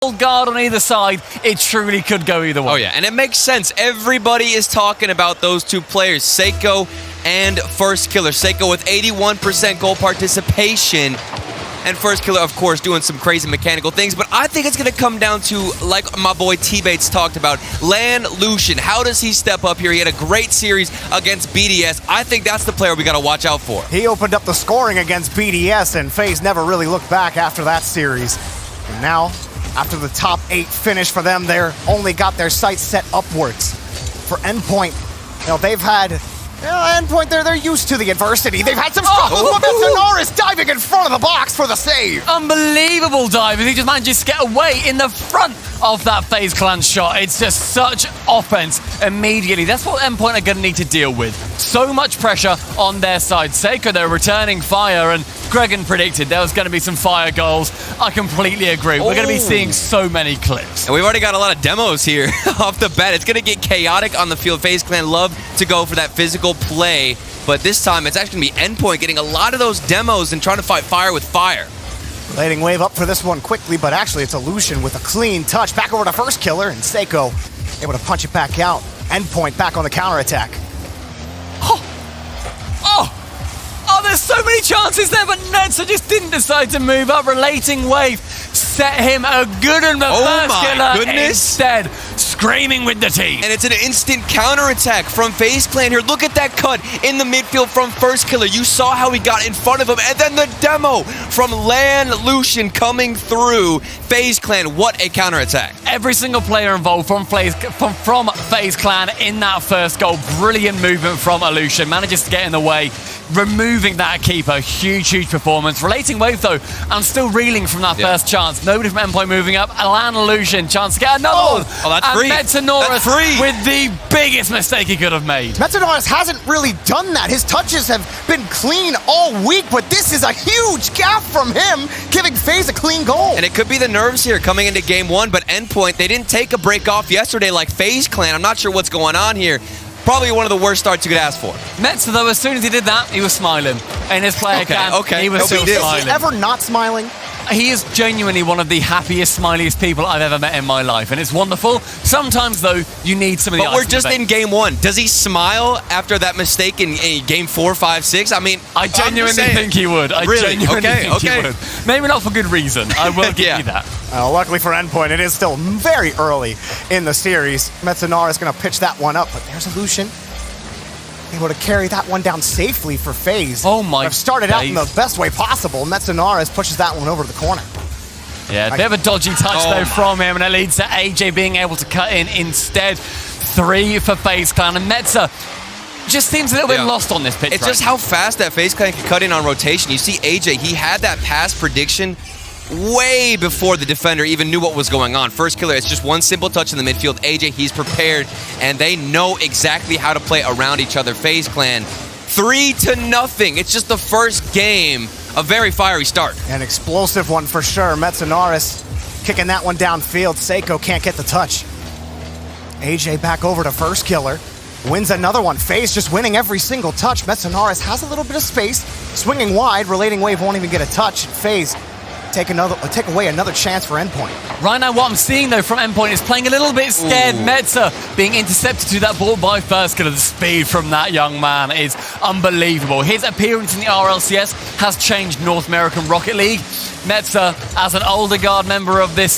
guard on either side, it truly could go either way. Oh yeah, and it makes sense. Everybody is talking about those two players, Seiko and First Killer. Seiko with 81% goal participation, and First Killer, of course, doing some crazy mechanical things. But I think it's going to come down to, like my boy T-Bates talked about, Lan Lucian. How does he step up here? He had a great series against BDS. I think that's the player we got to watch out for. He opened up the scoring against BDS, and Faze never really looked back after that series. And now, after the top 8 finish for them, they're only got their sights set upwards. For Endpoint, they've had Endpoint, they're used to the adversity. They've had some struggles. Look at Sonoris diving in front of the box for the save. Unbelievable dive as he just manages to get away in the front of that FaZe Clan shot. It's just such offense immediately. That's what Endpoint are going to need to deal with. So much pressure on their side. Seiko, they're returning fire, and Gregan predicted there was going to be some fire goals. I completely agree. We're going to be seeing so many clips. And we've already got a lot of demos here off the bat. It's going to get chaotic on the field. FaZe Clan love to go for that physical play, but this time it's actually going to be Endpoint getting a lot of those demos and trying to fight fire with fire. Relating wave up for this one quickly, but actually it's Illusion with a clean touch. Back over to First Killer, and Seiko able to punch it back out. Endpoint back on the counterattack. Oh, there's so many chances there, but Netza just didn't decide to move up. Relating wave set him a good one, but First Killer instead screaming with the team. And it's an instant counterattack from FaZe Clan here. Look at that cut in the midfield from First Killer. You saw how he got in front of him, and then the demo from Lan Lucian coming through. FaZe Clan, what a counterattack. Every single player involved from FaZe Clan in that first goal. Brilliant movement from Illusion. Manages to get in the way, removing that keeper. Huge performance. Relating wave, though, I'm still reeling from that first chance. Nobody from Endpoint moving up. Lan Illusion, chance to get another one. Oh, that's and free. Metanoris with the biggest mistake he could have made. Metanoris hasn't really done that. His touches have been clean all week, but this is a huge gap from him, giving FaZe a clean goal. And it could be the nerves here coming into game 1, but Endpoint, they didn't take a break off yesterday like FaZe Clan. I'm not sure what's going on here. Probably one of the worst starts you could ask for. Metza, though, as soon as he did that, he was smiling. In his player cam, he was still smiling. Is he ever not smiling? He is genuinely one of the happiest, smiliest people I've ever met in my life, and it's wonderful. Sometimes, though, you need some of the But we're just in game 1. Does he smile after that mistake in game 4, 5, 6? I mean, I genuinely think he would. I genuinely think he would. Maybe not for good reason. I will give you that. Luckily for Endpoint, it is still very early in the series. Metanoris is going to pitch that one up, but there's Illusion. Able to carry that one down safely for FaZe. Oh my! They've started out in the best way possible. Metanoris pushes that one over to the corner. Yeah, a bit of a dodgy touch though from him, and it leads to AJ being able to cut in instead. 3 for FaZe Clan, and Metza just seems a little bit lost on this pitch. It's just how fast that FaZe Clan can cut in on rotation. You see AJ, he had that pass prediction way before the defender even knew what was going on. First Killer, it's just one simple touch in the midfield. AJ, he's prepared, and they know exactly how to play around each other. FaZe Clan, 3-0. It's just the first game. A very fiery start. An explosive one for sure. Metanoris kicking that one downfield. Seiko can't get the touch. AJ back over to First Killer. Wins another one. FaZe just winning every single touch. Metanoris has a little bit of space. Swinging wide. Relating wave won't even get a touch. FaZe take away another chance for Endpoint. Right now, what I'm seeing, though, from Endpoint is playing a little bit scared. Metza being intercepted to that ball by First Killer. The speed from that young man is unbelievable. His appearance in the Rlcs has changed North American Rocket League. Metza, as an older guard member of this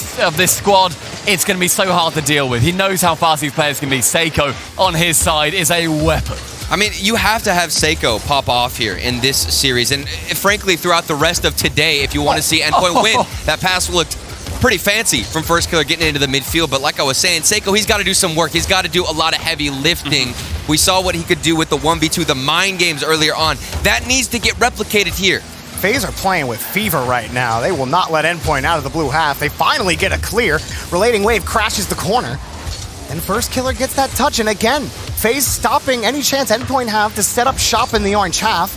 squad, it's going to be so hard to deal with. He knows how fast these players can be. Seiko, on his side, is a weapon. I mean, you have to have Seiko pop off here in this series, and frankly, throughout the rest of today, if you want to see Endpoint win. That pass looked pretty fancy from First Killer getting into the midfield, but like I was saying, Seiko, he's got to do some work. He's got to do a lot of heavy lifting. We saw what he could do with the 1v2, the mind games earlier on. That needs to get replicated here. FaZe are playing with fever right now. They will not let Endpoint out of the blue half. They finally get a clear. Relating wave crashes the corner. And First Killer gets that touch, and again, FaZe stopping any chance Endpoint have to set up shop in the orange half.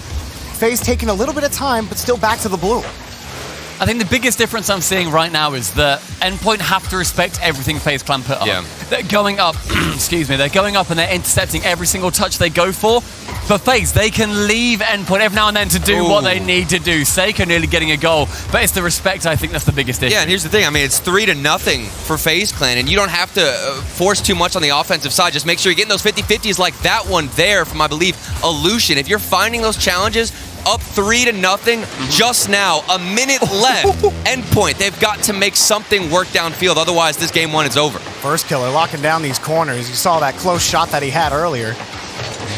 FaZe taking a little bit of time, but still back to the blue. I think the biggest difference I'm seeing right now is that Endpoint have to respect everything FaZe Clan put up. They're going up, excuse me, they're going up and they're intercepting every single touch they go for. For Faze, they can leave Endpoint every now and then to do what they need to do. Seiko nearly getting a goal, but it's the respect, I think, that's the biggest issue. Yeah, and here's the thing. I mean, it's 3-0 for Faze Clan, and you don't have to force too much on the offensive side. Just make sure you're getting those 50-50s like that one there from, I believe, Illusion. If you're finding those challenges, up 3-0 just now, a minute left. Endpoint, they've got to make something work downfield. Otherwise, this game 1 is over. First Killer locking down these corners. You saw that close shot that he had earlier.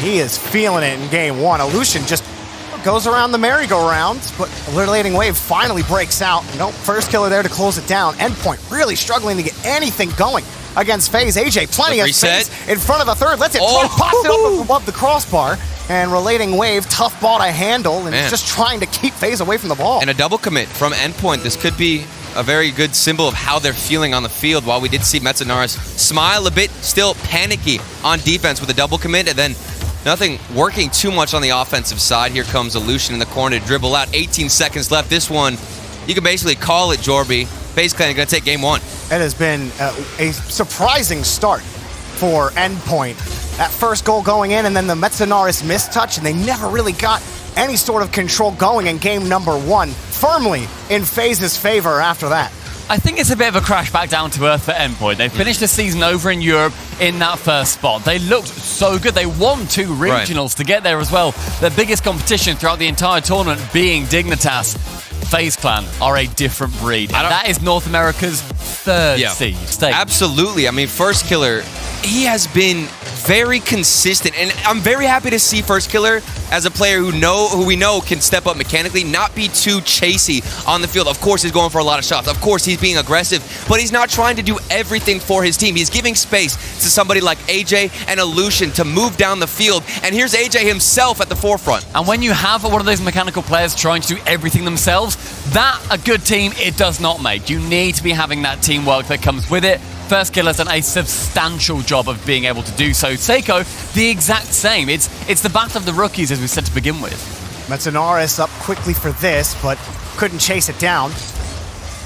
He is feeling it in game 1. Illusion just goes around the merry-go-round, but Alert Wave finally breaks out. Nope, First Killer there to close it down. Endpoint really struggling to get anything going against Faze. AJ, plenty of space in front of the third. Lets it pops it up above the crossbar. And Relating Wave, tough ball to handle, and he's just trying to keep Faze away from the ball. And a double commit from Endpoint. This could be a very good symbol of how they're feeling on the field. While we did see Metzenaris smile a bit, still panicky on defense with a double commit, and then nothing working too much on the offensive side. Here comes Illusion in the corner to dribble out. 18 seconds left. This one, you can basically call it, Jorby. FaZe Clan going to take game 1. It has been a surprising start for Endpoint. That first goal going in, and then the Metzenaris mistouch, and they never really got any sort of control going in game number 1. Firmly in FaZe's favor after that. I think it's a bit of a crash back down to earth for Endpoint. They finished the season over in Europe in that first spot. They looked so good. They won 2 regionals to get there as well. Their biggest competition throughout the entire tournament being Dignitas. FaZe Clan are a different breed. That is North America's 3rd state. Absolutely. I mean, First Killer, he has been very consistent, and I'm very happy to see First Killer as a player who we know can step up mechanically, not be too chasey on the field. Of course, he's going for a lot of shots. Of course, he's being aggressive, but he's not trying to do everything for his team. He's giving space to somebody like AJ and Illusion to move down the field, and here's AJ himself at the forefront. And when you have one of those mechanical players trying to do everything themselves, that a good team it does not make. You need to be having that teamwork that comes with it. First Killer's done a substantial job of being able to do so. Seiko, the exact same. It's the battle of the rookies, as we said to begin with. Metzenaris up quickly for this, but couldn't chase it down.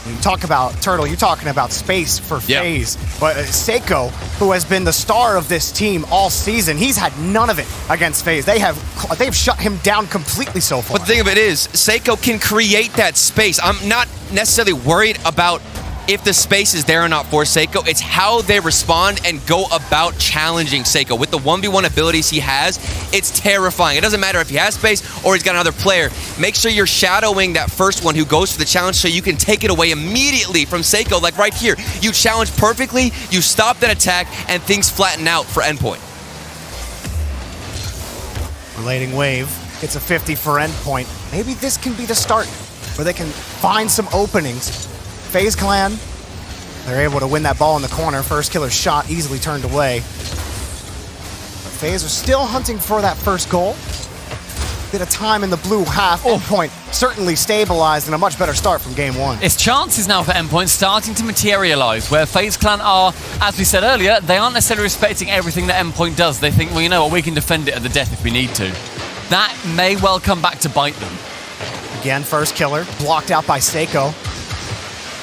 You talk about Turtle, you're talking about space for FaZe. But Seiko, who has been the star of this team all season, he's had none of it against FaZe. They've shut him down completely so far. But the thing of it is, Seiko can create that space. I'm not necessarily worried about if the space is there or not for Seiko. It's how they respond and go about challenging Seiko. With the 1v1 abilities he has, it's terrifying. It doesn't matter if he has space or he's got another player. Make sure you're shadowing that first one who goes for the challenge so you can take it away immediately from Seiko. Like right here, you challenge perfectly, you stop that attack, and things flatten out for Endpoint. Relating Wave, it's a 50 for Endpoint. Maybe this can be the start where they can find some openings. FaZe Clan, they're able to win that ball in the corner. First Killer's shot easily turned away. But FaZe are still hunting for that first goal. Bit of time in the blue half. Endpoint certainly stabilized and a much better start from game 1. It's chances now for Endpoint starting to materialize, where FaZe Clan are, as we said earlier, they aren't necessarily respecting everything that Endpoint does. They think, well, you know what, we can defend it at the death if we need to. That may well come back to bite them. Again, First Killer blocked out by Seiko.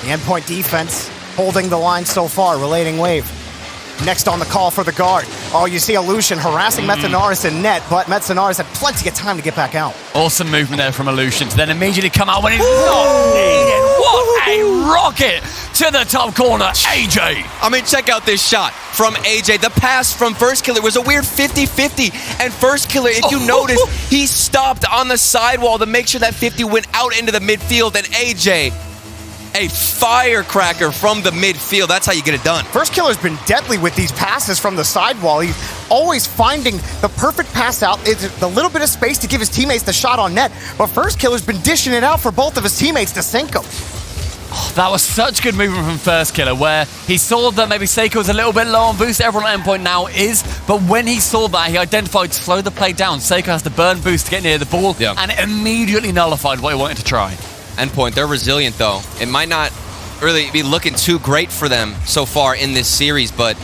The Endpoint defense holding the line so far. Relating Wave. Next on the call for the guard. Oh, you see Illusion harassing Metzenaris in net, but Metzenaris had plenty of time to get back out. Awesome movement there from Illusion to then immediately come out when he's not needed. What a rocket to the top corner, AJ. I mean, check out this shot from AJ. The pass from First Killer was a weird 50-50, and First Killer, if you notice, he stopped on the sidewall to make sure that 50 went out into the midfield, and AJ, a firecracker from the midfield. That's how you get it done. First Killer's been deadly with these passes from the sidewall. He's always finding the perfect pass out. It's the little bit of space to give his teammates the shot on net. But First Killer's been dishing it out for both of his teammates to Seiko. Oh, that was such good movement from First Killer, where he saw that maybe Seiko was a little bit low on boost. Everyone at Endpoint now is. But when he saw that, he identified to slow the play down. Seiko has to burn boost to get near the ball, and it immediately nullified what he wanted to try. Endpoint, they're resilient though. It might not really be looking too great for them so far in this series, but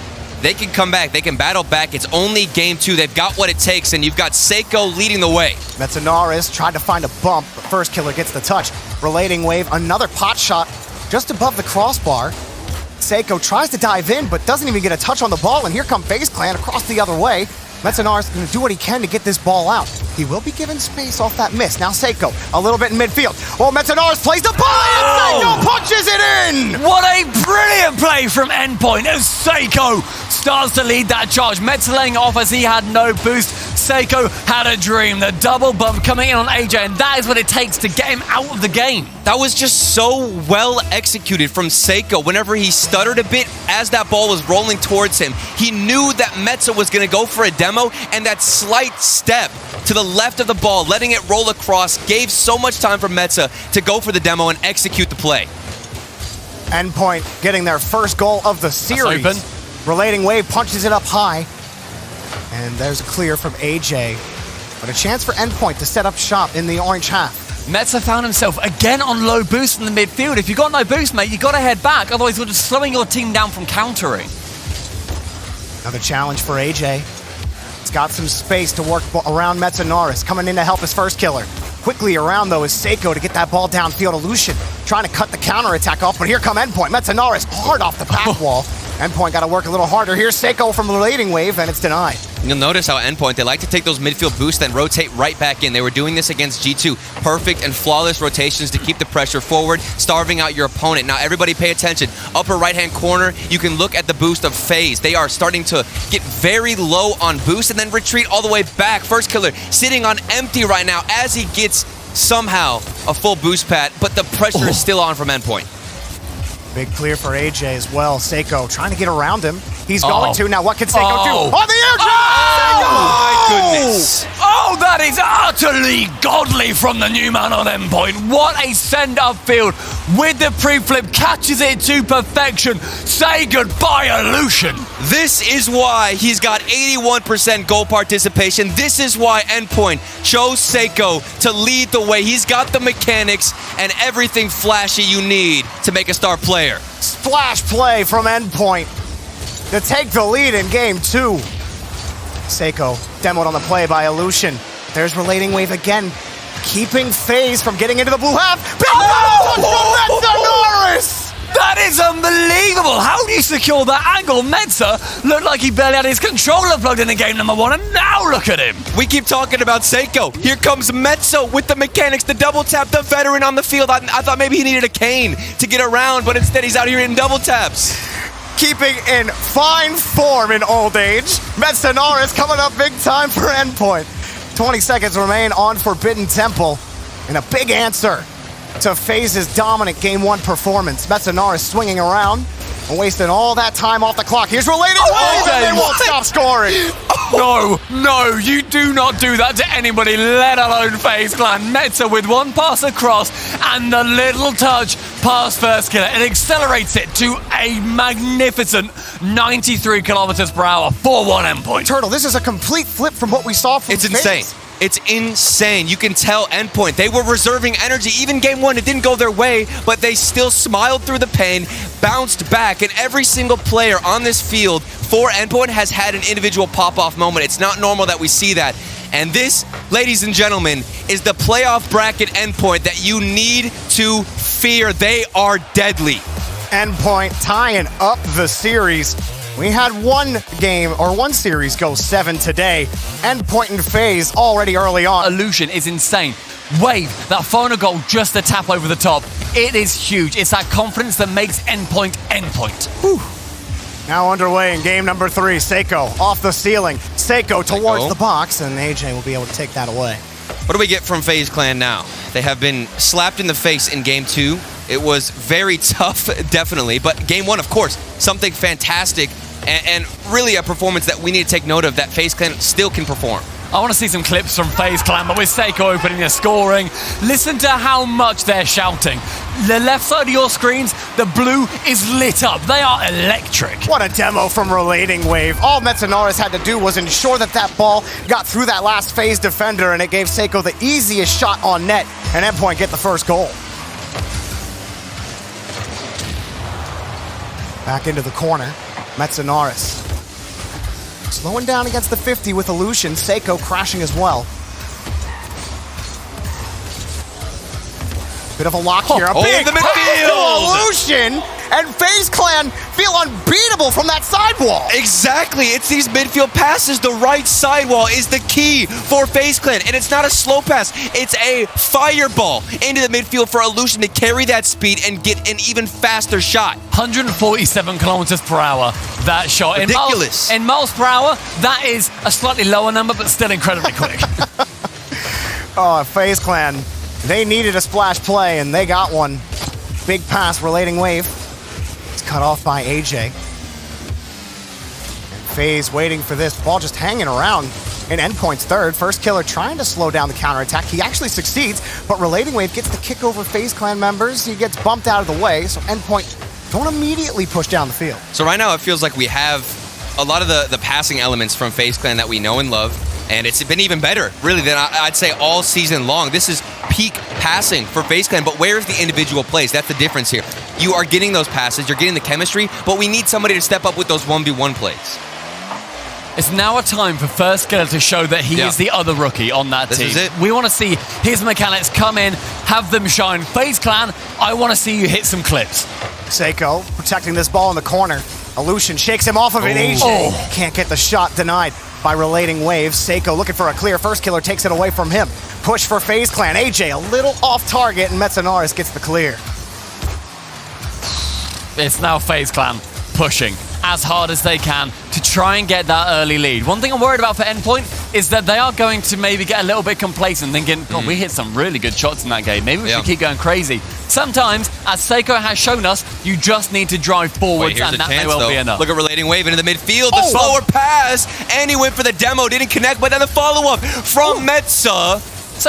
they can come back. They can battle back. It's only game 2. They've got what it takes, and you've got Seiko leading the way. Metzenaris tried to find a bump, but First Killer gets the touch. Relating Wave, another pot shot just above the crossbar. Seiko tries to dive in, but doesn't even get a touch on the ball, and here come FaZe Clan across the other way. Metzanaris is going to do what he can to get this ball out. He will be given space off that miss. Now Seiko, a little bit in midfield. Oh, Metzanaris plays the ball and Seiko punches it in! What a brilliant play from Endpoint as Seiko starts to lead that charge. Metz laying off as he had no boost. Seiko had a dream. The double bump coming in on AJ, and that is what it takes to get him out of the game. That was just so well executed from Seiko. Whenever he stuttered a bit as that ball was rolling towards him, he knew that Metza was going to go for a demo, and that slight step to the left of the ball, letting it roll across, gave so much time for Metza to go for the demo and execute the play. Endpoint getting their first goal of the series. Relating Wave punches it up high. And there's a clear from AJ. But a chance for Endpoint to set up shop in the orange half. Metza found himself again on low boost in the midfield. If you got no boost, mate, you got to head back. Otherwise, you're just slowing your team down from countering. Another challenge for AJ. He's got some space to work around Metzanaris, coming in to help his first killer. Quickly around, though, is Seiko to get that ball downfield. Illusion trying to cut the counterattack off, but here come Endpoint. Metzanaris hard off the back wall. Endpoint got to work a little harder. Here's Seiko from the relating wave, and it's denied. You'll notice how Endpoint, they like to take those midfield boosts and rotate right back in. They were doing this against G2. Perfect and flawless rotations to keep the pressure forward, starving out your opponent. Now, everybody pay attention. Upper right-hand corner, you can look at the boost of Faze. They are starting to get very low on boost and then retreat all the way back. First killer sitting on empty right now as he gets somehow a full boost pad, but the pressure is still on from Endpoint. Big clear for AJ as well. Seiko trying to get around him. He's going to. Now what can Seiko do? On the air drop! My goodness. Oh, that is utterly godly from the new man on Endpoint. What a send upfield with the pre-flip. Catches it to perfection. Say goodbye, Illusion. This is why he's got 81% goal participation. This is why Endpoint chose Seiko to lead the way. He's got the mechanics and everything flashy you need to make a star player. Splash play from Endpoint to take the lead in game 2. Seiko demoed on the play by Illusion. There's relating wave again, keeping Faze from getting into the blue half. Big touch from Metzanaris! That is unbelievable. How do you secure that angle? Metza looked like he barely had his controller plugged in game number 1, and now look at him. We keep talking about Seiko. Here comes Metza with the mechanics, the double tap, the veteran on the field. I thought maybe he needed a cane to get around, but instead he's out here in double taps. Keeping in fine form in old age. Metzanaris coming up big time for Endpoint. 20 seconds remain on Forbidden Temple. And a big answer to Faze's dominant Game 1 performance. Metzanaris swinging around and wasting all that time off the clock. Here's relating wave, and they won't stop scoring. No, you do not do that to anybody, let alone FaZe Clan. Metza with one pass across and the little touch past first killer. It accelerates it to a magnificent 93 kilometers per hour, 4-1 Endpoint. Turtle, this is a complete flip from what we saw from It's FaZe. insane. It's insane. You can tell Endpoint, they were reserving energy. Even game 1, it didn't go their way, but they still smiled through the pain, bounced back, and every single player on this field for Endpoint has had an individual pop-off moment. It's not normal that we see that. And this, ladies and gentlemen, is the playoff bracket Endpoint that you need to fear. They are deadly. Endpoint tying up the series. We had one series go 7 today. Endpoint and FaZe already early on. Illusion is insane. Wave, that final goal, just a tap over the top. It is huge. It's that confidence that makes Endpoint Endpoint. Whew. Now underway in game number 3. Seiko off the ceiling. Seiko towards the box, and AJ will be able to take that away. What do we get from FaZe Clan now? They have been slapped in the face in game 2. It was very tough, definitely, but game 1, of course, something fantastic and really a performance that we need to take note of, that FaZe Clan still can perform. I want to see some clips from FaZe Clan, but with Seiko opening the scoring, listen to how much they're shouting. The left side of your screens, the blue is lit up. They are electric. What a demo from Relating Wave. All Metzanaris had to do was ensure that that ball got through that last FaZe defender, and it gave Seiko the easiest shot on net, and Endpoint get the first goal. Back into the corner, Metzanaris. Slowing down against the 50 with Illusion. Seiko crashing as well. Bit of a lock here. A big the midfield! Illusion! and FaZe Clan feel unbeatable from that sidewall. Exactly. It's these midfield passes. The right sidewall is the key for FaZe Clan. And it's not a slow pass. It's a fireball into the midfield for Illusion to carry that speed and get an even faster shot. 147 kilometers per hour, that shot. Ridiculous. In miles per hour, that is a slightly lower number, but still incredibly quick. Oh, FaZe Clan, they needed a splash play, and they got one. Big pass, relating wave. It's cut off by AJ. And FaZe waiting for this. Ball just hanging around in Endpoint's third. First Killer trying to slow down the counterattack. He actually succeeds, but relating wave gets the kick over FaZe Clan members. He gets bumped out of the way, so Endpoint don't immediately push down the field. So right now it feels like we have a lot of the passing elements from FaZe Clan that we know and love. And it's been even better, really, than I'd say all season long. This is peak passing for FaZe Clan, but where's the individual plays? That's the difference here. You are getting those passes, you're getting the chemistry, but we need somebody to step up with those 1v1 plays. It's now a time for First Killer to show that he is the other rookie on that team. This is it. We want to see his mechanics come in, have them shine. FaZe Clan, I want to see you hit some clips. Seiko protecting this ball in the corner. Illusion shakes him off of it. AJ can't get the shot, denied by relating waves. Seiko looking for a clear. First Killer takes it away from him. Push for FaZe Clan. AJ a little off target, and Metzenaris gets the clear. It's now FaZe Clan pushing as hard as they can to try and get that early lead. One thing I'm worried about for Endpoint is that they are going to maybe get a little bit complacent, thinking, God, we hit some really good shots in that game. Maybe we should keep going crazy. Sometimes, as Seiko has shown us, you just need to drive forwards, and that may well be enough. Look at relating wave into the midfield. The slower pass, and he went for the demo. Didn't connect, but then the follow-up from Metza.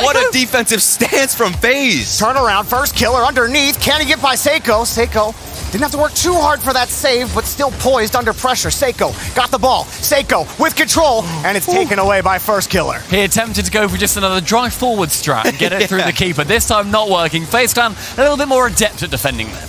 What a defensive stance from FaZe. Turn around, First Killer underneath. Can he get by Seiko? Seiko didn't have to work too hard for that save, but still poised under pressure. Seiko got the ball. Seiko with control, and it's taken away by First Killer. He attempted to go for just another drive forward strat and get it through the keeper. This time not working. FaZe Clan a little bit more adept at defending them.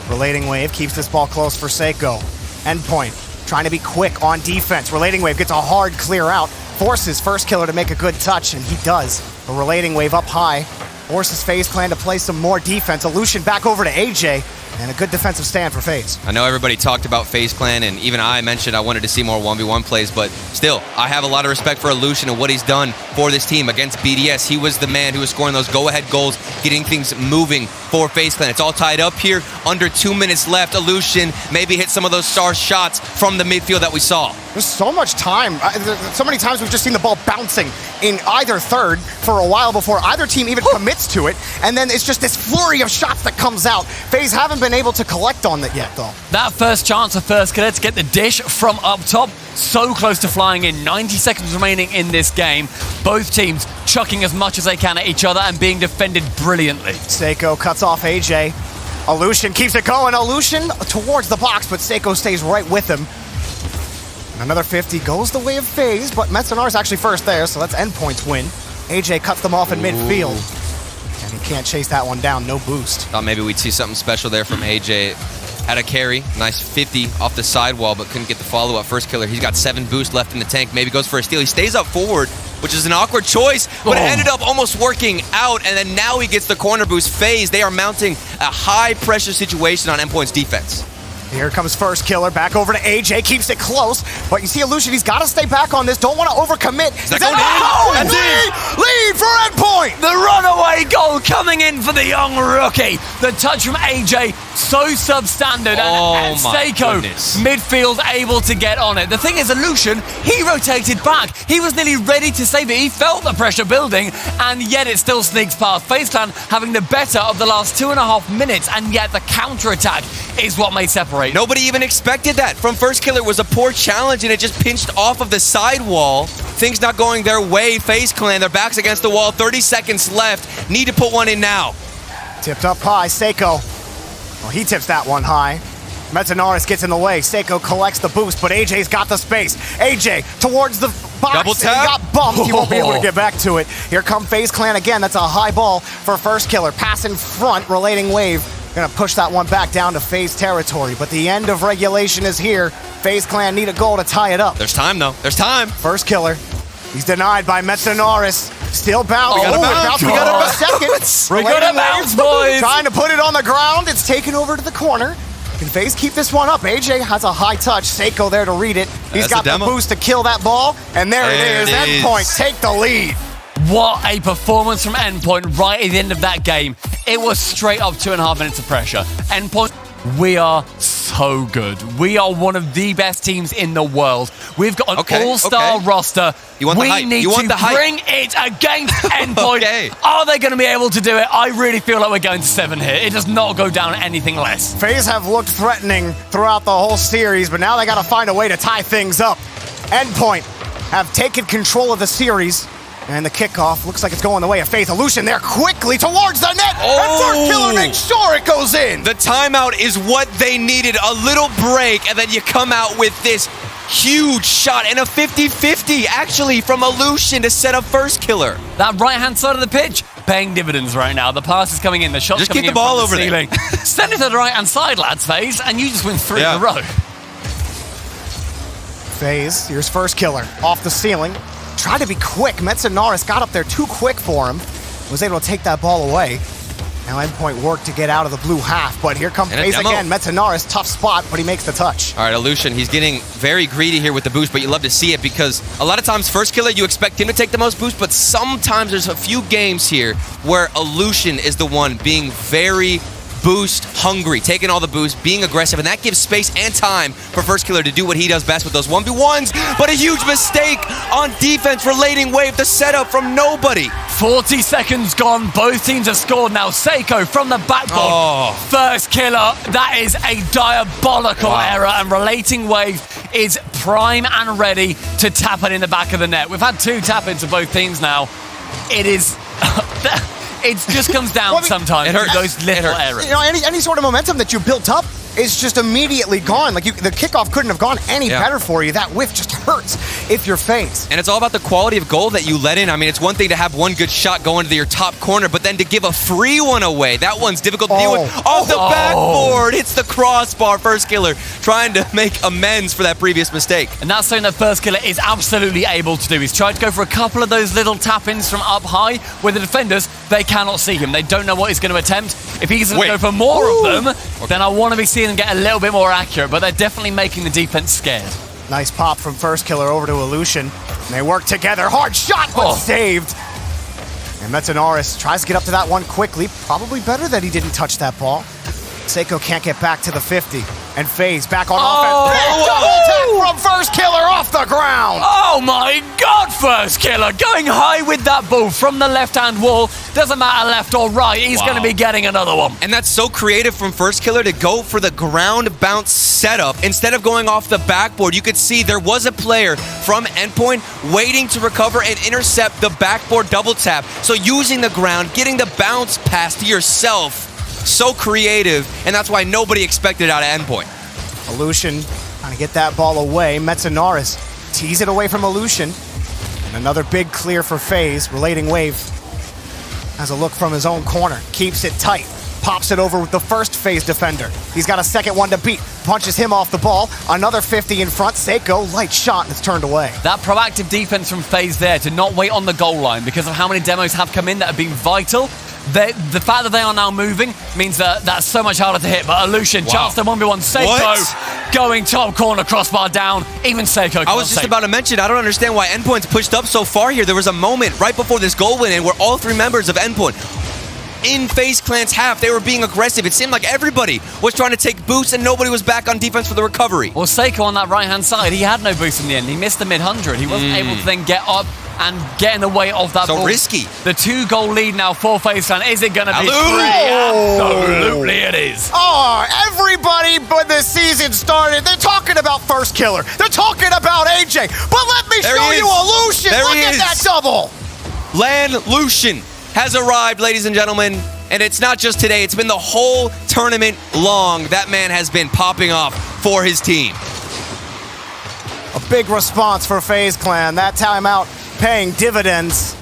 Relating wave keeps this ball close for Seiko. Endpoint trying to be quick on defense. Relating wave gets a hard clear out. Forces First Killer to make a good touch, and he does. A relating wave up high forces FaZe Clan to play some more defense. Illusion back over to AJ, and a good defensive stand for FaZe. I know everybody talked about FaZe Clan, and even I mentioned I wanted to see more 1v1 plays, but still, I have a lot of respect for Illusion and what he's done for this team against BDS. He was the man who was scoring those go-ahead goals, getting things moving for FaZe Clan. It's all tied up here. Under 2 minutes left. Illusion maybe hit some of those star shots from the midfield that we saw. There's so much time. So many times we've just seen the ball bouncing in either third for a while before either team even commits to it, and then it's just this flurry of shots that comes out. FaZe haven't been able to collect on it yet, though. That first chance of First Killer to get the dish from up top, so close to flying in. 90 seconds remaining in this game. Both teams chucking as much as they can at each other and being defended brilliantly. Seiko cuts off AJ. Illusion keeps it going. Illusion towards the box, but Seiko stays right with him. And another 50 goes the way of FaZe, but Metzenar's actually first there, so that's Endpoint's win. AJ cuts them off in midfield. And he can't chase that one down, no boost. Thought maybe we'd see something special there from AJ. Had a carry, nice 50 off the sidewall, but couldn't get the follow-up. First Killer, he's got 7 boost left in the tank. Maybe goes for a steal. He stays up forward, which is an awkward choice, but it ended up almost working out, and then now he gets the corner boost. FaZe, they are mounting a high-pressure situation on Endpoint's defense. Here comes First Killer, back over to AJ, keeps it close, but you see Illusion, he's got to stay back on this, don't want to overcommit. Lead for Endpoint! The runaway goal coming in for the young rookie. The touch from AJ, so substandard, and Seiko, midfield, able to get on it. The thing is, Illusion, he rotated back. He was nearly ready to save it. He felt the pressure building, and yet it still sneaks past. FaZe Clan having the better of the last 2.5 minutes, and yet the counter-attack is what may separate. Nobody even expected that from First Killer. It was a poor challenge, and it just pinched off of the sidewall. Things not going their way. FaZe Clan, their backs against the wall. 30 seconds left. Need to put one in now. Tipped up high, Seiko. Well, he tips that one high. Metzenaris gets in the way. Seiko collects the boost, but AJ's got the space. AJ towards the box. Double tap. He got bumped. He won't be able to get back to it. Here come FaZe Clan again. That's a high ball for First Killer. Pass in front, relating wave. Gonna push that one back down to FaZe territory, but the end of regulation is here. FaZe Clan need a goal to tie it up. There's time, though. There's time. First Killer. He's denied by Metzenaris. Still bounce. We got a bounce. We got a second. We got a bounce, boys. Trying to put it on the ground. It's taken over to the corner. Can Faze keep this one up? AJ has a high touch. Seiko there to read it. He's got the boost to kill that ball. And there it is. Endpoint take the lead. What a performance from Endpoint right at the end of that game. It was straight up 2.5 minutes of pressure. Endpoint, we are so good. We are one of the best teams in the world. We've got an all-star roster. You want the hype. We need to bring it against Endpoint. Are they going to be able to do it? I really feel like we're going to 7 here. It does not go down anything less. Faze have looked threatening throughout the whole series, but now they got to find a way to tie things up. Endpoint have taken control of the series. And the kickoff looks like it's going the way of Faze. Illusion there quickly towards the net. And First Killer makes sure it goes in. The timeout is what they needed. A little break, and then you come out with this huge shot and a 50-50 actually from Illusion to set up First Killer. That right-hand side of the pitch, paying dividends right now. The pass is coming in. The shot's coming in. Just keep the ball from over the ceiling. Send it to the right-hand side, lads, Faze, and you just win 3 in a row. Faze, here's First Killer off the ceiling. Tried to be quick. Metzenaris got up there too quick for him. Was able to take that ball away. Now Endpoint worked to get out of the blue half, but here comes Faze again. Metzenaris, tough spot, but he makes the touch. All right, Illusion, he's getting very greedy here with the boost, but you love to see it because a lot of times First Killer, you expect him to take the most boost, but sometimes there's a few games here where Illusion is the one being very boost hungry, taking all the boost, being aggressive, and that gives space and time for First Killer to do what he does best with those 1v1s, but a huge mistake on defense, relating wave, the setup from nobody. 40 seconds gone, both teams have scored now. Seiko from the backboard, First Killer, that is a diabolical error, and relating wave is prime and ready to tap it in the back of the net. We've had 2 tap-ins of both teams now. It is... It just comes down sometimes to those little errors. You know, any sort of momentum that you built up is just immediately gone. Like the kickoff couldn't have gone any better for you. That whiff just hurts if you're Faze. And it's all about the quality of goal that you let in. I mean, it's one thing to have one good shot go into your top corner, but then to give a free one away, that one's difficult to deal with. Off the backboard, hits the crossbar. First Killer trying to make amends for that previous mistake. And that's something that First Killer is absolutely able to do. He's tried to go for a couple of those little tap-ins from up high, where the defenders, they cannot see him. They don't know what he's going to attempt. If he's going to go for more of them, then I want to be seeing them get a little bit more accurate, but they're definitely making the defense scared. Nice pop from First Killer over to Illusion. And they work together. Hard shot, but saved. And Metzenaris tries to get up to that one quickly. Probably better that he didn't touch that ball. Seiko can't get back to the 50. And Faze back on offense. Double tap from First Killer off the ground. Oh my God, First Killer going high with that ball from the left-hand wall. Doesn't matter left or right, he's going to be getting another one. And that's so creative from First Killer to go for the ground bounce setup. Instead of going off the backboard, you could see there was a player from Endpoint waiting to recover and intercept the backboard double tap. So using the ground, getting the bounce pass to yourself. So creative, and that's why nobody expected it out of Endpoint. Illusion trying to get that ball away. Metzenaris tees it away from Illusion. And another big clear for Faze. Relating wave has a look from his own corner. Keeps it tight. Pops it over with the first Faze defender. He's got a second one to beat. Punches him off the ball. Another 50 in front. Seiko, light shot, and it's turned away. That proactive defense from Faze there to not wait on the goal line because of how many demos have come in that have been vital. The fact that they are now moving means that that's so much harder to hit. But Illusion, chance to 1v1. Seiko going top corner, crossbar down. Even Seiko can't I was just about to mention, I don't understand why Endpoint's pushed up so far here. There was a moment right before this goal went in where all 3 members of Endpoint in FaZe Clan's half, they were being aggressive. It seemed like everybody was trying to take boosts and nobody was back on defense for the recovery. Well, Seiko on that right-hand side, he had no boost in the end. He missed the mid-100. He wasn't able to then get up and get in the way of that ball. So risky. The 2-goal lead now for FaZe Clan. Is it going to be 3? Absolutely it is. Oh, everybody when the season started, they're talking about First Killer. They're talking about AJ. But let me show you Illusion. Look at that double. Lucian has arrived, ladies and gentlemen, and it's not just today. It's been the whole tournament long. That man has been popping off for his team. A big response for FaZe Clan. That timeout paying dividends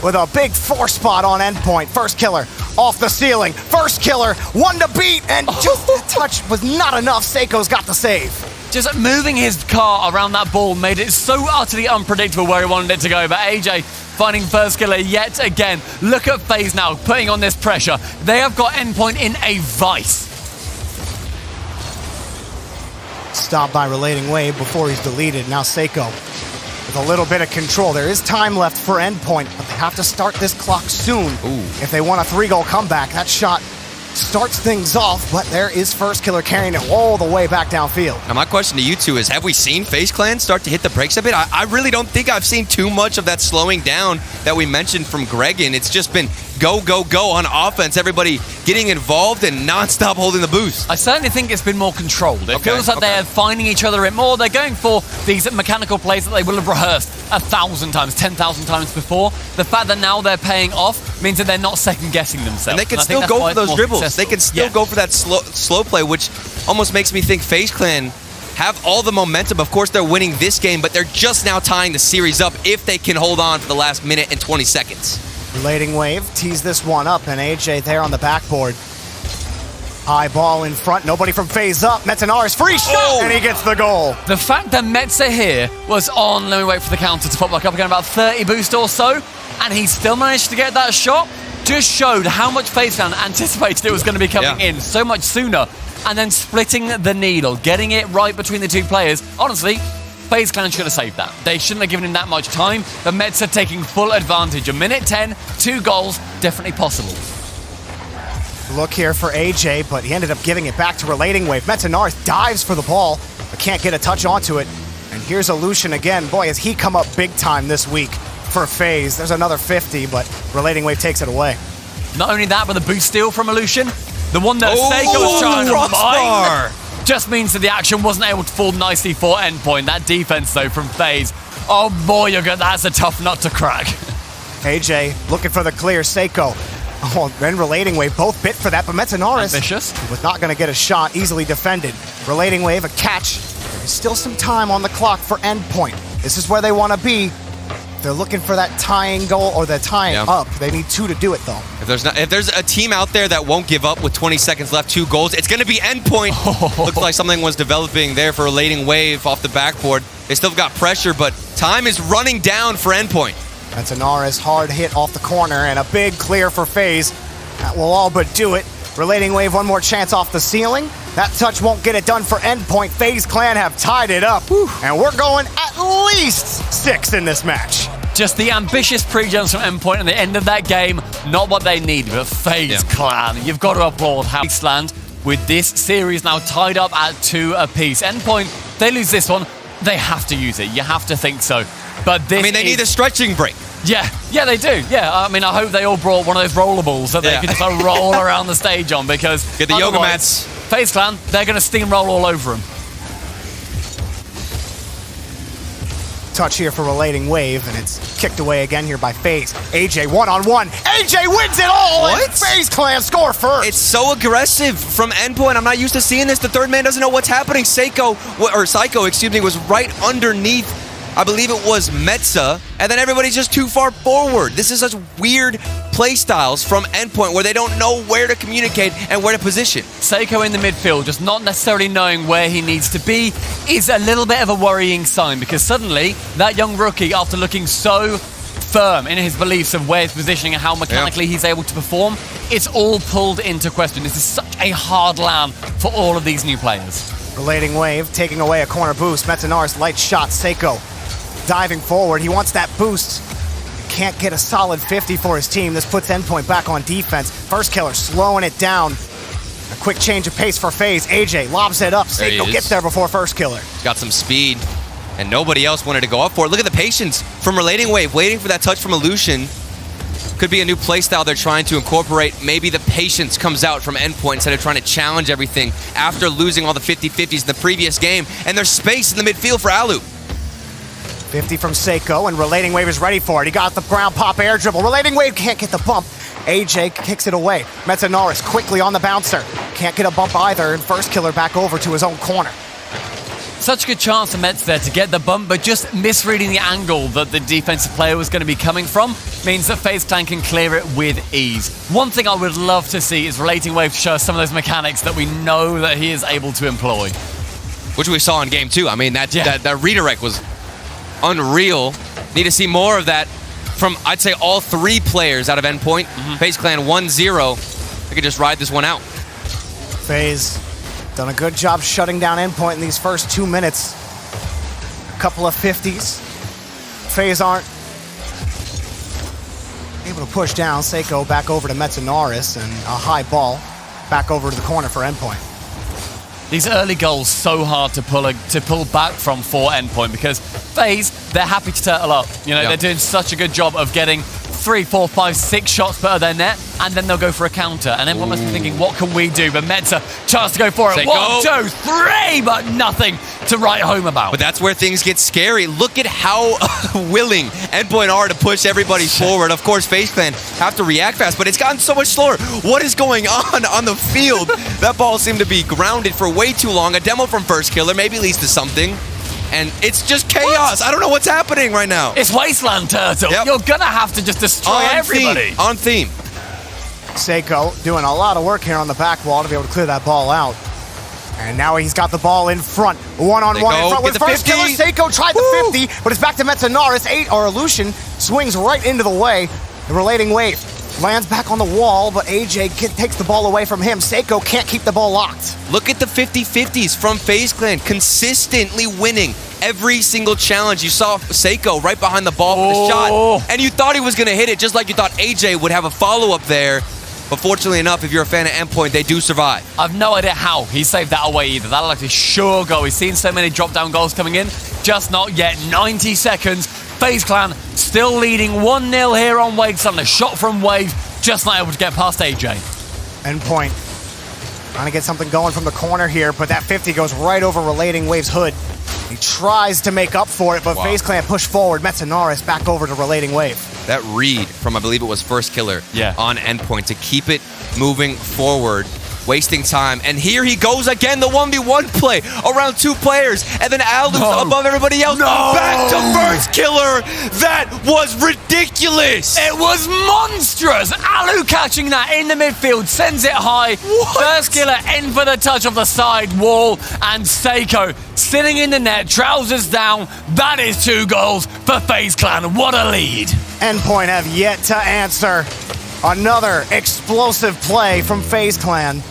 with a big 4-spot on Endpoint. First Killer off the ceiling. First Killer, one to beat, and just that touch was not enough. Seiko's got the save. just moving his car around that ball made it so utterly unpredictable where he wanted it to go. But AJ finding first killer yet again. Look at Faze now putting on this pressure. They have got Endpoint in a vice. Stopped by Relating Wave before he's deleted. Now Seiko with a little bit of control. There is time left for Endpoint, but they have to start this clock soon. If they want a 3-goal comeback. That shot starts things off, but there is first killer carrying it all the way back downfield. Now my question to you two is, have we seen FaZe Clan start to hit the brakes a bit? I really don't think I've seen too much of that slowing down that we mentioned from Gregan. It's just been go, go, go on offense. Everybody getting involved and non-stop holding the boost. I certainly think it's been more controlled. It feels like they're finding each other in more. They're going for these mechanical plays that they will have rehearsed 1,000 times, 10,000 times before. The fact that now they're paying off means that they're not second-guessing themselves. And they can still go for those dribbles. They can still go for that slow play, which almost makes me think FaZe Clan have all the momentum. Of course, they're winning this game, but they're just now tying the series up if they can hold on for the last minute and 20 seconds. Relating Wave tees this one up, and AJ there on the backboard. High ball in front, nobody from FaZe up. Metanaris free shot, and he gets the goal. The fact that Metza here was on, let me wait for the counter to pop back up again, about 30 boost or so, and he still managed to get that shot, just showed how much FaZe Clan anticipated it was going to be coming in so much sooner, and then splitting the needle, getting it right between the two players. Honestly, FaZe Clan should have saved that. They shouldn't have given him that much time, but Mets are taking full advantage. A minute 10, 2 goals, definitely possible. Look here for AJ, but he ended up giving it back to Relating Wave. Metanaris dives for the ball, but can't get a touch onto it. And here's Illusion again. Boy, has he come up big time this week for FaZe. There's another 50, but Relating Wave takes it away. Not only that, but the boost steal from Illusion, the one that Seiko was trying to mine, just means that the action wasn't able to fall nicely for Endpoint. That defense, though, from FaZe, oh boy, that's a tough nut to crack. AJ looking for the clear. Seiko and Relating Wave both bit for that, but Metanaris was not going to get a shot, easily defended. Relating Wave, a catch. There's still some time on the clock for Endpoint. This is where they want to be. They're looking for that tying goal or the tying up. They need 2 to do it, though. If there's a team out there that won't give up with 20 seconds left, 2 goals, it's going to be Endpoint. Looks like something was developing there for Relating Wave off the backboard. They still got pressure, but time is running down for Endpoint. That's Anara's hard hit off the corner and a big clear for FaZe. That will all but do it. Relating Wave, one more chance off the ceiling. That touch won't get it done for Endpoint. FaZe Clan have tied it up. And we're going at least 6 in this match. Just the ambitious pre-jumps from Endpoint at the end of that game, not what they need, but FaZe Clan. You've got to applaud how FaZe land with this series now tied up at 2 apiece. Endpoint, they lose this one, they have to use it. You have to think so. But this they need a stretching break. Yeah, they do. Yeah, I mean, I hope they all brought one of those rollables that they can just roll around the stage on, because get the yoga mats. FaZe Clan, they're going to steamroll all over them. Touch here for Relating Wave, and it's kicked away again here by FaZe. AJ one-on-one. AJ wins it all! What? And FaZe Clan score first! It's so aggressive from Endpoint. I'm not used to seeing this. The third man doesn't know what's happening. Psycho, was right underneath, I believe it was Metza, and then everybody's just too far forward. This is such weird play styles from Endpoint where they don't know where to communicate and where to position. Seiko in the midfield, just not necessarily knowing where he needs to be, is a little bit of a worrying sign, because suddenly that young rookie, after looking so firm in his beliefs of where his positioning and how mechanically he's able to perform, it's all pulled into question. This is such a hard land for all of these new players. Relating Wave taking away a corner boost. Metanaris light shot. Seiko diving forward. He wants that boost. Can't get a solid 50 for his team. This puts Endpoint back on defense. First killer slowing it down. A quick change of pace for FaZe. AJ lobs it up. Seiko gets there before first killer. Got some speed, and nobody else wanted to go up for it. Look at the patience from Relating Wave, waiting for that touch from Illusion. Could be a new playstyle they're trying to incorporate. Maybe the patience comes out from Endpoint instead of trying to challenge everything after losing all the 50-50s in the previous game. And there's space in the midfield for Alu. 50 from Seiko, and Relating Wave is ready for it. He got the ground pop air dribble. Relating Wave can't get the bump. AJ kicks it away. Metanaris quickly on the bouncer. Can't get a bump either, and first killer back over to his own corner. Such a good chance for Mets there to get the bump, but just misreading the angle that the defensive player was going to be coming from means that FaZe Clan can clear it with ease. One thing I would love to see is Relating Wave show us some of those mechanics that we know that he is able to employ. which we saw in game 2. I mean, that redirect was unreal. Need to see more of that from, I'd say, all 3 players out of Endpoint. FaZe Clan 1-0. They could just ride this one out. FaZe done a good job shutting down Endpoint in these first 2 minutes. A couple of 50s. FaZe aren't able to push down. Seiko back over to Metanaris, and a high ball back over to the corner for Endpoint. These early goals so hard to pull back from for Endpoint, because FaZe, they're happy to turtle up. You know, they're doing such a good job of getting 3, 4, 5, 6 shots per their net, and then they'll go for a counter. And everyone must be thinking, what can we do? But Metza, chance to go for it. 1, 2, 3, but nothing to write home about. But that's where things get scary. Look at how willing Endpoint are to push everybody forward. Of course, FaZe Clan have to react fast, but it's gotten so much slower. What is going on the field? That ball seemed to be grounded for way too long. A demo from First Killer maybe leads to something. And it's just chaos. I don't know what's happening right now. It's Wasteland, Turtle. Yep. You're going to have to just destroy everybody. On theme. Seiko doing a lot of work here on the back wall to be able to clear that ball out. And now he's got the ball in front. One-on-one in front with First Killer. Seiko tried the 50, but it's back to Metanaris. Illusion swings right into the way. The relating wave lands back on the wall, but AJ takes the ball away from him. Seiko can't keep the ball locked. Look at the 50-50s from FaZe Clan, consistently winning every single challenge. You saw Seiko right behind the ball for the shot, and you thought he was going to hit it, just like you thought AJ would have a follow-up there. But fortunately enough, if you're a fan of Endpoint, they do survive. I've no idea how he saved that away either. That looked like a sure goal. He's seen so many drop-down goals coming in, just not yet. 90 seconds. FaZe Clan still leading 1-0 here on Wave. Something a shot from Wave, just not able to get past AJ. Endpoint trying to get something going from the corner here, but that 50 goes right over Relating Wave's hood. He tries to make up for it, but FaZe Clan push forward. Metanaris back over to Relating Wave. That read from, I believe it was First Killer on Endpoint to keep it moving forward, wasting time. And here he goes again, the 1v1 play around 2 players, and then Aldous above everybody else. Back to First Killer. That was ridiculous. It was monstrous. Alu catching that in the midfield, sends it high. First Killer in for the touch of the side wall, and Seiko sitting in the net, trousers down. That is 2 goals for FaZe Clan. What a lead. Endpoint have yet to answer. Another explosive play from FaZe Clan.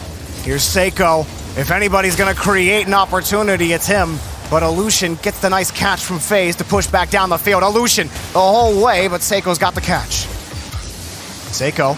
Here's Seiko. If anybody's going to create an opportunity, it's him. But Illusion gets the nice catch from FaZe to push back down the field. Illusion the whole way, but Seiko's got the catch. Seiko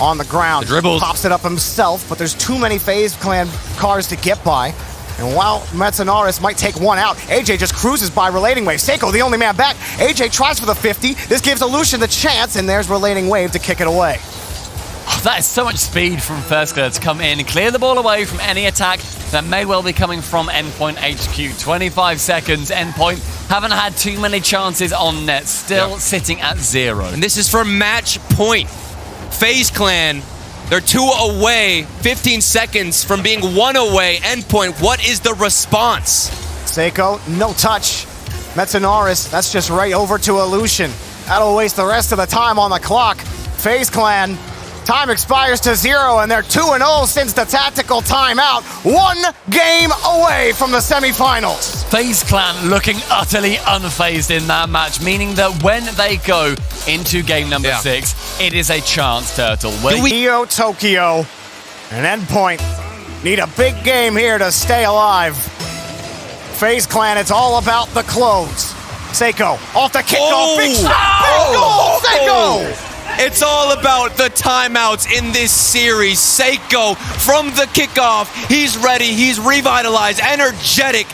on the ground. The dribbles. Pops it up himself, but there's too many FaZe Clan cars to get by. And while Metanaris might take one out, AJ just cruises by Relating Wave. Seiko, the only man back. AJ tries for the 50. This gives Illusion the chance, and there's Relating Wave to kick it away. Oh, that is so much speed from First Killer to come in and clear the ball away from any attack that may well be coming from Endpoint HQ. 25 seconds. Endpoint haven't had too many chances on net. Still sitting at 0. And this is for match point. FaZe Clan, they're 2 away, 15 seconds from being 1 away. Endpoint, what is the response? Seiko, no touch. Metanaris, that's just right over to Illusion. That'll waste the rest of the time on the clock. FaZe Clan, time expires to 0, and they're 2-0 since the tactical timeout. 1 game away from the semifinals. FaZe Clan looking utterly unfazed in that match, meaning that when they go into game number 6, it is a chance, Turtle. Neo Tokyo and Endpoint need a big game here to stay alive. FaZe Clan, it's all about the close. Seiko off the kickoff. Big shot. Big goal. Seiko. It's all about the timeouts in this series. Seiko from the kickoff. He's ready. He's revitalized, energetic,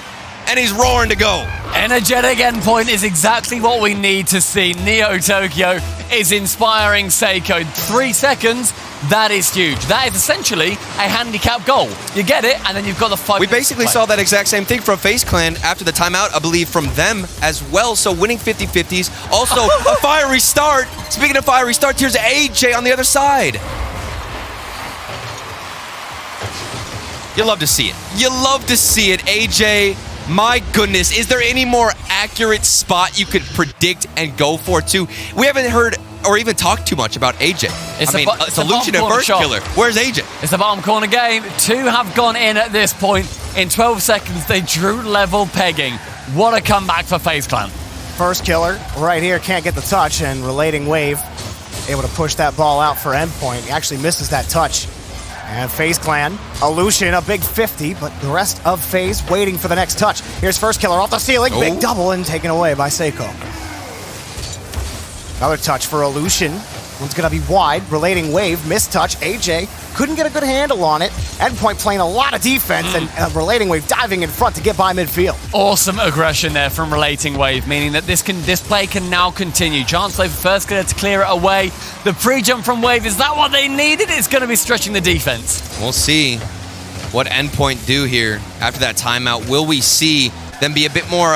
and he's roaring to go. Energetic Endpoint is exactly what we need to see. Neo Tokyo is inspiring Seiko. 3 seconds, that is huge. That is essentially a handicap goal. You get it, and then you've got the 5 We basically saw that exact same thing from FaZe Clan after the timeout, I believe, from them as well. So winning 50-50s. Also, a fiery start. Speaking of fiery start, here's AJ on the other side. You love to see it. You love to see it, AJ. My goodness, is there any more accurate spot you could predict and go for, too? We haven't heard or even talked too much about AJ. It's Illusion and First Killer. Where's AJ? It's the bottom corner game. 2 have gone in at this point. In 12 seconds, they drew level pegging. What a comeback for FaZe Clan. First killer right here can't get the touch, and Relating Wave able to push that ball out for Endpoint. He actually misses that touch. And FaZe Clan, Illusion, a big 50, but the rest of FaZe waiting for the next touch. Here's First Killer off the ceiling, big double, and taken away by Seiko. Another touch for Illusion. One's gonna be wide. Relating Wave, missed touch. AJ couldn't get a good handle on it. Endpoint playing a lot of defense, and Relating Wave diving in front to get by midfield. Awesome aggression there from Relating Wave, meaning that this play can now continue. Chance play for First Killer to clear it away. The pre-jump from Wave, is that what they needed? It's going to be stretching the defense. We'll see what Endpoint do here after that timeout. Will we see them be a bit more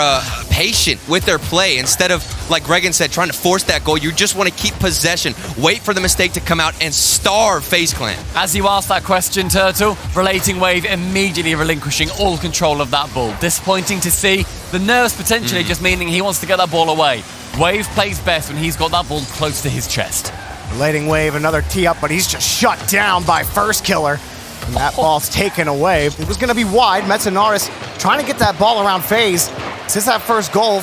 patient with their play instead of, like Gregan said, trying to force that goal? You just want to keep possession, wait for the mistake to come out, and starve FaZe Clan. As you asked that question, Turtle, Relating Wave immediately relinquishing all control of that ball. Disappointing to see. The nerves potentially just meaning he wants to get that ball away. Wave plays best when he's got that ball close to his chest. Relating Wave, another tee up, but he's just shut down by First Killer. And that ball's taken away. It was going to be wide. Metzenaris trying to get that ball around FaZe. Since that first goal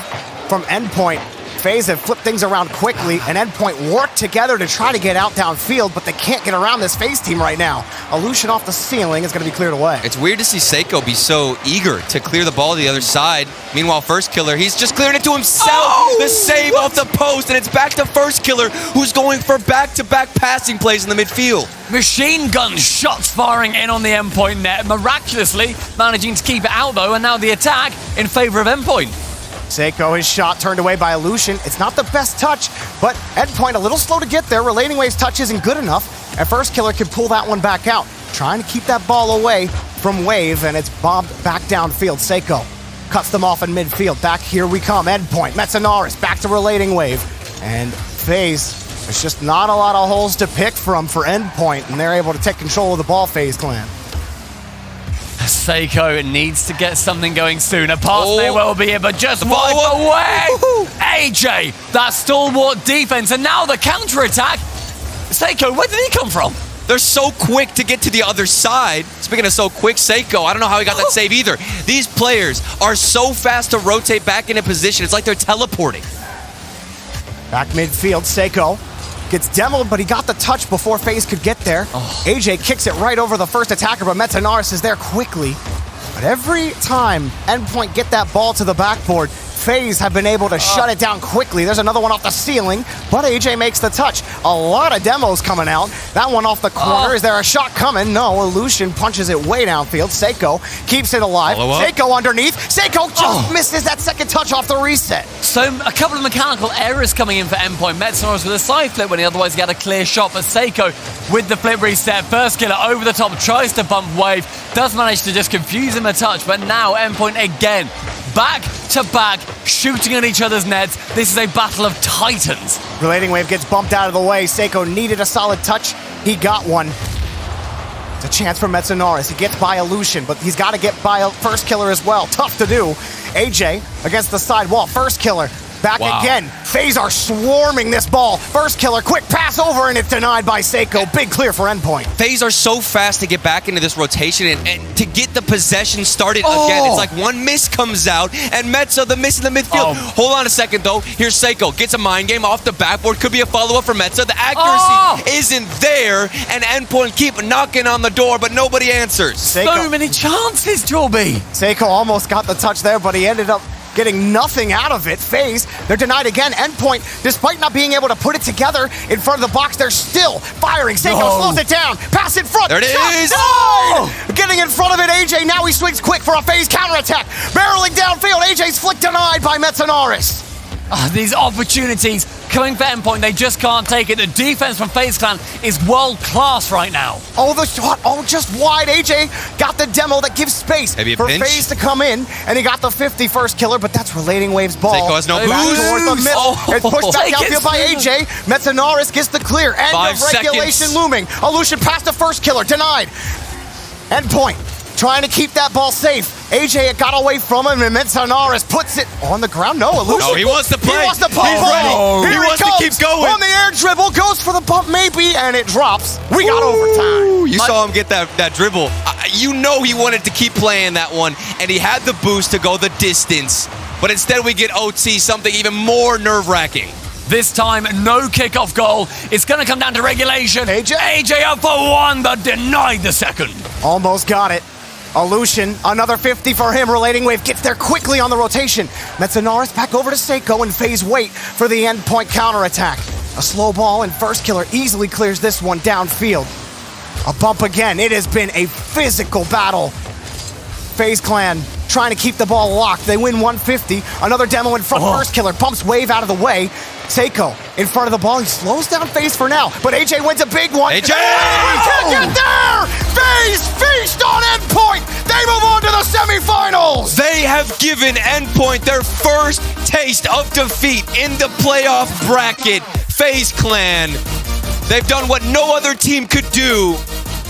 from Endpoint, FaZe have flipped things around quickly, and Endpoint worked together to try to get out downfield, but they can't get around this FaZe team right now. Illusion off the ceiling is going to be cleared away. It's weird to see Seiko be so eager to clear the ball to the other side. Meanwhile, First Killer, he's just clearing it to himself. The save off the post, and it's back to First Killer, who's going for back-to-back passing plays in the midfield. Machine gun shots firing in on the Endpoint net, miraculously managing to keep it out though, and now the attack in favor of Endpoint. Seiko, his shot turned away by Illusion. It's not the best touch, but Endpoint a little slow to get there. Relating Wave's touch isn't good enough, and First Killer can pull that one back out. Trying to keep that ball away from Wave, and it's bombed back downfield. Seiko cuts them off in midfield. Back here we come. Endpoint, Metzenaris, back to Relating Wave. And FaZe, there's just not a lot of holes to pick from for Endpoint, and they're able to take control of the ball, FaZe Clan. Seiko needs to get something going soon. A pass may well be it, but just wipe away. AJ, that stalwart defense, and now the counter-attack. Seiko, where did he come from? They're so quick to get to the other side. Speaking of so quick, Seiko, I don't know how he got that save either. These players are so fast to rotate back into position. It's like they're teleporting. Back midfield, Seiko gets demoed, but he got the touch before FaZe could get there. AJ kicks it right over the first attacker, but Metzenaris is there quickly. But every time Endpoint get that ball to the backboard, FaZe have been able to shut it down quickly. There's another one off the ceiling, but AJ makes the touch. A lot of demos coming out. That one off the corner. Is there a shot coming? No. Illusion punches it way downfield. Seiko keeps it alive. Seiko underneath. Seiko just misses that second touch off the reset. So a couple of mechanical errors coming in for Endpoint. Metzenaris with a side flip when he otherwise he had a clear shot, but Seiko with the flip reset. First Killer over the top, tries to bump Wave, does manage to just confuse him a touch, but now Endpoint again, back to back, shooting at each other's nets. This is a battle of titans. Relating Wave gets bumped out of the way. Seiko needed a solid touch. He got one. It's a chance for Metzenaris. He gets by Illusion, but he's got to get by First Killer as well. Tough to do. AJ against the side wall. First Killer back again. FaZe are swarming this ball. First Killer, quick pass over, and it's denied by Seiko. Big clear for Endpoint. FaZe are so fast to get back into this rotation and to get the possession started again. It's like one miss comes out, and Metza, the miss in the midfield. Hold on a second, though. Here's Seiko. Gets a mind game off the backboard. Could be a follow-up for Metza. The accuracy isn't there, and Endpoint keep knocking on the door, but nobody answers. So many chances, Jorby. Seiko almost got the touch there, but he ended up getting nothing out of it. FaZe, they're denied again. Endpoint, despite not being able to put it together in front of the box, they're still firing. Seiko slows it down. Pass in front. There it is. Getting in front of it, AJ. Now he swings quick for a FaZe counterattack. Barreling downfield. AJ's flick denied by Metzenaris. These opportunities coming for Endpoint, they just can't take it. The defense from FaZe Clan is world-class right now. The shot, just wide. AJ got the demo that gives space for FaZe to come in, and he got the 50 First Killer, but that's Relating Wave's ball. Seiko has no back boost. toward the middle. It's pushed back downfield by AJ. Metzenaris gets the clear. End of regulation looming. Illusion past the First Killer, denied. Endpoint trying to keep that ball safe. AJ got away from him, and Metsanaris puts it on the ground. No, Illusion. Oh, he wants to play. He wants to pump He's ball. ready. Here He wants to comes keep going. on the air dribble, goes for the bump maybe, and it drops. We got overtime. You saw him get that dribble. You know he wanted to keep playing that one, and he had the boost to go the distance. But instead we get OT, something even more nerve-wracking. This time, no kickoff goal. It's going to come down to regulation. AJ up for one, but denied the second. Almost got it. Illusion, another 50 for him. Relating Wave gets there quickly on the rotation. Metsanaris back over to Seiko and Faze wait for the endpoint counterattack. A slow ball and First Killer easily clears this one downfield. A bump again. It has been a physical battle. Faze Clan trying to keep the ball locked. They win 150. Another demo in front. First Killer bumps Wave out of the way. Seiko in front of the ball. He slows down Faze for now, but AJ wins a big one. AJ! Can't get there! Faze feast on Endpoint! They move on to the semifinals! They have given Endpoint their first taste of defeat in the playoff bracket. Faze Clan. They've done what no other team could do